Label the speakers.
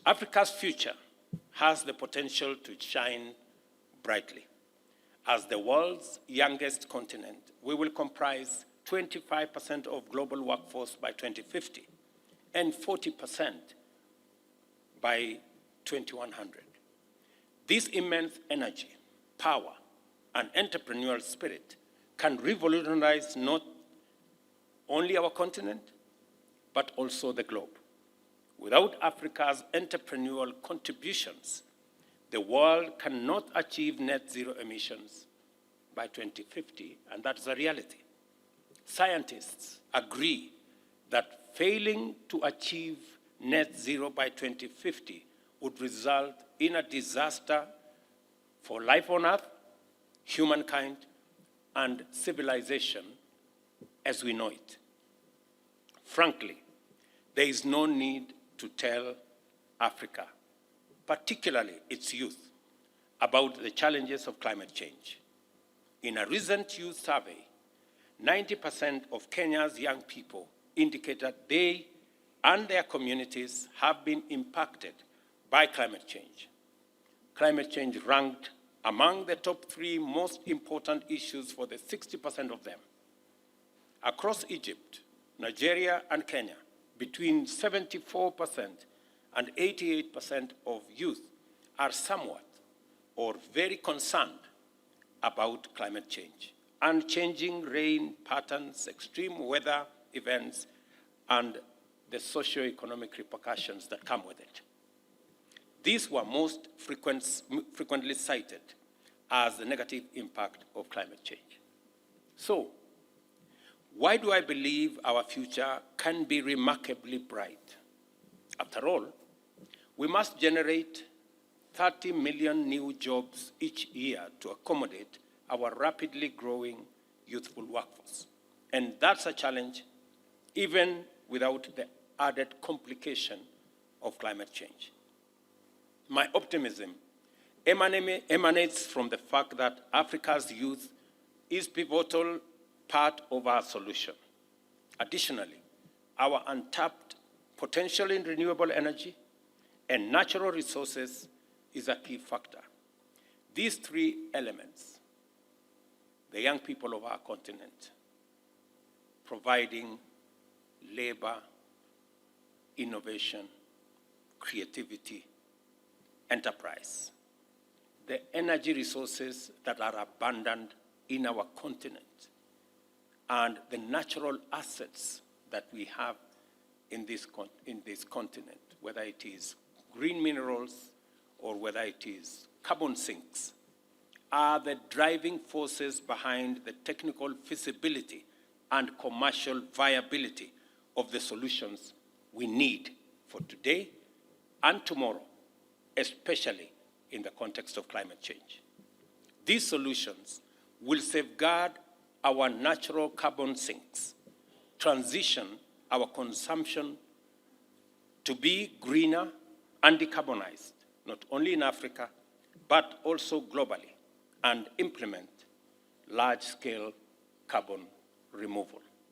Speaker 1: Africa's future has the potential to shine brightly. As the world's youngest continent, we will comprise 25% of global workforce by 2050 and 40% by 2100. This immense energy, power, and entrepreneurial spirit can revolutionize not only our continent, but also the globe. Without Africa's entrepreneurial contributions, the world cannot achieve net zero emissions by 2050, and that's a reality. Scientists agree that failing to achieve net zero by 2050 would result in a disaster for life on Earth, humankind, and civilization as we know it. Frankly, there is no need to tell Africa, particularly its youth, about the challenges of climate change. In a recent youth survey, 90% of Kenya's young people indicate that they and their communities have been impacted by climate change. Climate change ranked among the top 3 most important issues for the 60% of them. Across Egypt, Nigeria, and Kenya, between 74% and 88% of youth are somewhat or very concerned about climate change and changing rain patterns, extreme weather events, and the socio-economic repercussions that come with it. These were most frequently cited as the negative impact of climate change. So, why do I believe our future can be remarkably bright? After all, we must generate 30 million new jobs each year to accommodate our rapidly growing youthful workforce. And that's a challenge even without the added complication of climate change. My optimism emanates from the fact that Africa's youth is pivotal part of our solution. Additionally, our untapped potential in renewable energy and natural resources is a key factor. These 3 elements, the young people of our continent, providing labor, innovation, creativity, enterprise, the energy resources that are abundant in our continent, and the natural assets that we have in this continent, whether it is green minerals or whether it is carbon sinks, are the driving forces behind the technical feasibility and commercial viability of the solutions we need for today and tomorrow, especially in the context of climate change. These solutions will safeguard our natural carbon sinks, transition our consumption to be greener and decarbonized, not only in Africa, but also globally, and implement large-scale carbon removal.